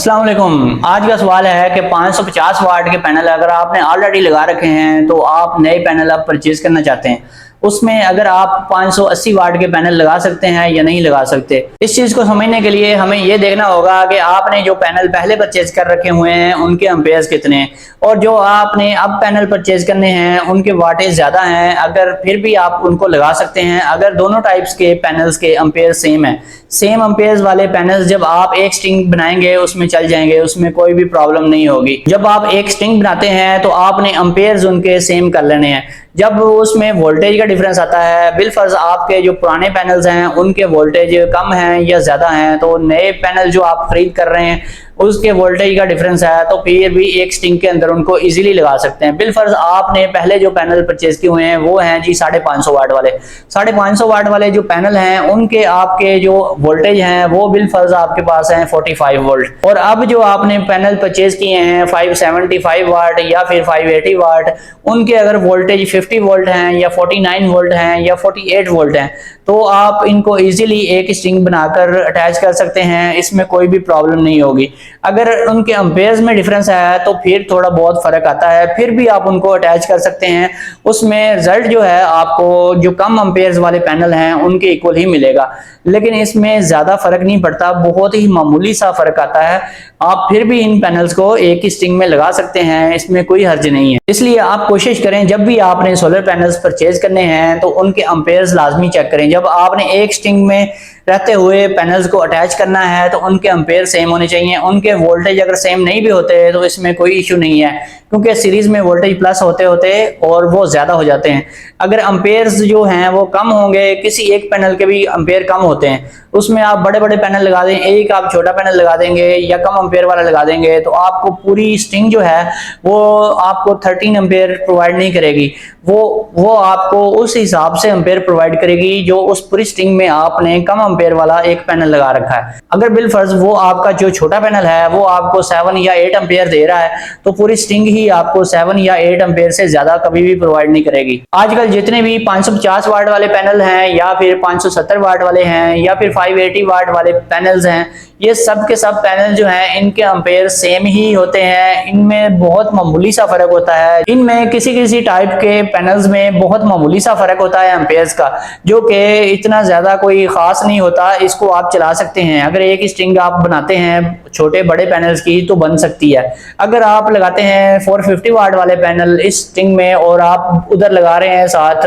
अस्सलाम वालेकुम। आज का सवाल है कि 550 वाट के पैनल अगर आपने ऑलरेडी लगा रखे हैं तो आप नए पैनल अब परचेज करना चाहते हैं, उसमें अगर आप 580 वाट के पैनल लगा सकते हैं या नहीं लगा सकते। इस चीज़ को समझने के लिए हमें ये देखना होगा कि आपने जो पैनल पहले परचेज कर रखे हुए हैं उनके एम्पेयर्स कितने हैं और जो आपने अब पैनल परचेज करने हैं उनके वाटेज ज़्यादा हैं, अगर फिर भी आप उनको लगा सकते हैं। अगर दोनों टाइप्स के पैनल्स के एम्पेयर सेम है, सेम एम्पेयर्स वाले पैनल्स जब आप एक स्ट्रिंग बनाएंगे उसमें चल जाएंगे, उसमें कोई भी प्रॉब्लम नहीं होगी। जब आप एक स्ट्रिंग बनाते हैं तो आपने एम्पेयर्स उनके सेम कर लेने हैं। जब उसमें वोल्टेज का डिफरेंस आता है, बिलफर्ज आपके जो पुराने पैनल्स हैं उनके वोल्टेज कम हैं या ज़्यादा हैं, तो नए पैनल जो आप खरीद कर रहे हैं उसके वोल्टेज का डिफरेंस है तो फिर भी एक स्ट्रिंग के अंदर उनको इजीली लगा सकते हैं। बिलफर्ज आपने पहले जो पैनल परचेज किए हुए हैं वो हैं जी 550 वाट वाले। 550 वाट वाले जो पैनल हैं उनके आपके जो वोल्टेज हैं वो बिलफर्ज आपके पास हैं 45 वोल्ट। और अब जो आपने पैनल परचेज किए हैं 575 वाट या फिर 580 वाट, उनके अगर वोल्टेज 50 वोल्ट हैं या 49 वोल्ट हैं या 48 वोल्ट हैं तो आप इनको इजीली एक स्ट्रिंग बनाकर अटैच कर सकते हैं, इसमें कोई भी प्रॉब्लम नहीं होगी। अगर उनके एम्पेयर्स में डिफरेंस है तो फिर थोड़ा बहुत फर्क आता है, फिर भी आप उनको अटैच कर सकते हैं। उसमें रिजल्ट जो है आपको जो कम एम्पेयर्स वाले पैनल हैं उनके इक्वल ही मिलेगा, लेकिन इसमें ज्यादा फर्क नहीं पड़ता, बहुत ही मामूली सा फर्क आता है। आप फिर भी इन पैनल्स को एक ही स्ट्रिंग में लगा सकते हैं, इसमें कोई हर्ज नहीं है। इसलिए आप कोशिश करें जब भी आपने सोलर पैनल्स परचेज करने हैं तो उनके एम्पेयर्स लाजमी चेक करें। जब आपने एक स्ट्रिंग में रहते हुए पैनल्स को अटैच करना है तो उनके एम्पेयर सेम होने चाहिए। उनके वोल्टेज अगर सेम नहीं भी होते तो इसमें कोई इशू नहीं है, क्योंकि सीरीज में वोल्टेज प्लस होते होते और वो ज्यादा हो जाते हैं। अगर एम्पेयर्स जो हैं वो कम होंगे, किसी एक पैनल के भी एम्पेयर कम होते हैं, उसमें आप बड़े बड़े पैनल लगा दें, एक आप छोटा पैनल लगा देंगे या कम एम्पेयर वाला लगा देंगे तो आपको पूरी स्ट्रिंग जो है वो आपको 13 एम्पेयर प्रोवाइड नहीं करेगी। वो आपको उस हिसाब से एम्पेयर प्रोवाइड करेगी जो उस पूरी स्ट्रिंग में आपने कम एम्पेयर वाला एक पैनल लगा रखा है। अगर बिलफर्ज वो आपका जो छोटा पैनल है वो आपको 7 या 8 एम्पेयर दे रहा है तो पूरी स्ट्रिंग ही आपको 7 या 8 एम्पेयर से ज्यादा कभी भी प्रोवाइड नहीं करेगी। आजकल जितने भी 550 वाट वाले पैनल हैं या फिर 570 वाट वाले हैं या फिर 580 वाट वाले पैनल्स हैं, ये सब के सब पैनल जो हैं इनके एम्पेयर सेम ही होते हैं। इनमें बहुत मामूली सा फर्क होता है, इनमें किसी किसी टाइप के पैनल्स में बहुत मामूली सा फर्क होता है एम्पेयर्स का, जो कि इतना ज्यादा कोई खास नहीं होता। इसको आप चला सकते हैं। अगर एक स्ट्रिंग आप बनाते हैं छोटे बड़े पैनल्स की तो बन सकती है। अगर आप लगाते हैं 450 वाट वाले पैनल इस स्ट्रिंग में और आप उधर लगा रहे हैं साथ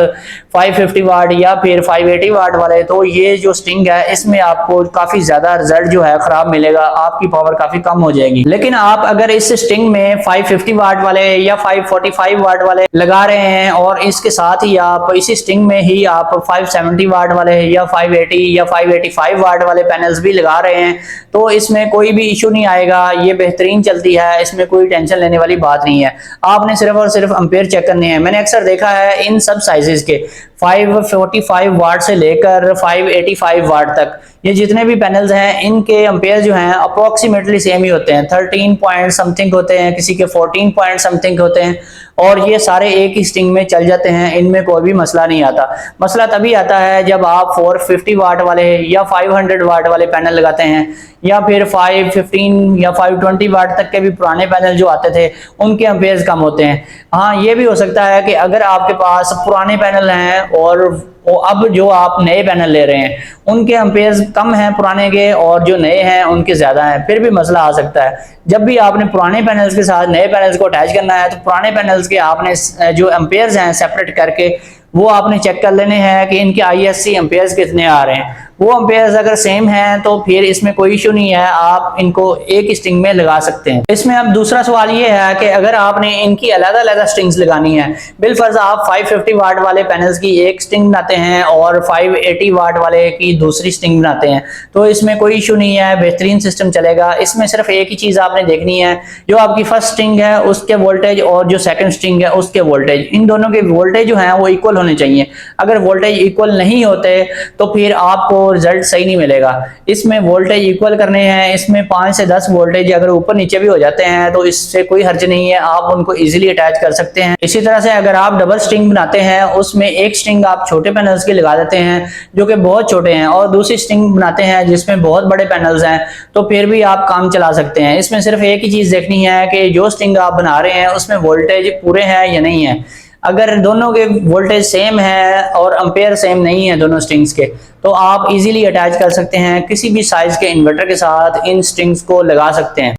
550 वाट या फिर 580 वाट वाले, तो ये जो स्ट्रिंग है इसमें आपको काफी ज्यादा रिजल्ट जो है खराब मिलेगा, आपकी पावर काफी कम हो जाएगी। लेकिन आप अगर इस स्ट्रिंग में 550 वाट वाले या 545 वाट वाले लगा रहे हैं और इसके साथ ही आप इसी स्ट्रिंग में ही आप 570 वाट वाले या 580 या 585 वाट वाले पैनल्स भी लगा रहे हैं तो इसमें कोई भी इशू नहीं आएगा। ये बेहतरीन चलती है, इसमें कोई टेंशन लेने वाली बात नहीं है। आपने सिर्फ और सिर्फ एम्पेयर चेक करने हैं। मैंने अक्सर देखा है इन सब साइजेस के 545 वाट से लेकर 585 वाट तक ये जितने भी पैनल्स हैं इनके एम्पेयर जो हैं अप्रोक्सीमेटली सेम ही होते हैं। 13 पॉइंट समथिंग होते हैं, किसी के 14 पॉइंट समथिंग होते हैं और ये सारे एक ही स्ट्रिंग में चल जाते हैं, इनमें कोई भी मसला नहीं आता। मसला तभी आता है जब आप 450 वाट वाले या 500 वाट वाले पैनल लगाते हैं या फिर 515 या 520 वाट तक के भी पुराने पैनल जो आते थे उनके एम्पेयर्स कम होते हैं। हाँ, ये भी हो सकता है कि अगर आपके पास पुराने पैनल हैं और अब जो आप नए पैनल ले रहे हैं उनके एम्पेयर्स कम हैं पुराने के और जो नए हैं उनके ज्यादा हैं, फिर भी मसला आ सकता है। जब भी आपने पुराने पैनल्स के साथ नए पैनल्स को अटैच करना है तो पुराने पैनल्स के आपने जो एम्पेयर्स हैं सेपरेट करके वो आपने चेक कर लेने हैं कि इनके ISC एम्पेयर्स कितने आ रहे हैं। वो एम्पेयर्स अगर सेम हैं तो फिर इसमें कोई इशू नहीं है, आप इनको एक स्ट्रिंग में लगा सकते हैं। इसमें अब दूसरा सवाल ये है कि अगर आपने इनकी अलग अलग स्ट्रिंग्स लगानी है, बिलफर्ज आप 550 वाट वाले पैनल्स की एक स्ट्रिंग बनाते हैं और 580 वाट वाले की दूसरी स्ट्रिंग बनाते हैं तो इसमें कोई इशू नहीं है, बेहतरीन सिस्टम चलेगा। इसमें सिर्फ एक ही चीज आपने देखनी है, जो आपकी फर्स्ट स्ट्रिंग है उसके वोल्टेज और जो सेकंड स्ट्रिंग है उसके वोल्टेज, इन दोनों के वोल्टेज जो है वो इक्वल होने चाहिए। अगर वोल्टेज इक्वल नहीं होते तो फिर आपको रिजल्ट सही नहीं मिलेगा। इसमें वोल्टेज इक्वल करने हैं, इसमें 5 से 10 वोल्टेज अगर ऊपर नीचे भी हो जाते हैं तो इससे कोई हर्ज नहीं है, आप उनको इजीली अटैच कर सकते हैं। इसी तरह से अगर आप डबल स्ट्रिंग बनाते हैं, उसमें एक स्ट्रिंग आप छोटे पैनल्स की लगा देते हैं जो कि बहुत छोटे हैं, और दूसरी स्ट्रिंग बनाते हैं जिसमें बहुत बड़े पैनल्स हैं, तो फिर भी आप काम चला सकते हैं। इसमें सिर्फ एक ही चीज देखनी है कि जो स्ट्रिंग आप बना रहे हैं उसमें वोल्टेज पूरे हैं या नहीं है। अगर दोनों के वोल्टेज सेम है और एम्पेयर सेम नहीं है दोनों स्ट्रिंग्स के, तो आप इजीली अटैच कर सकते हैं, किसी भी साइज के इन्वर्टर के साथ इन स्ट्रिंग्स को लगा सकते हैं।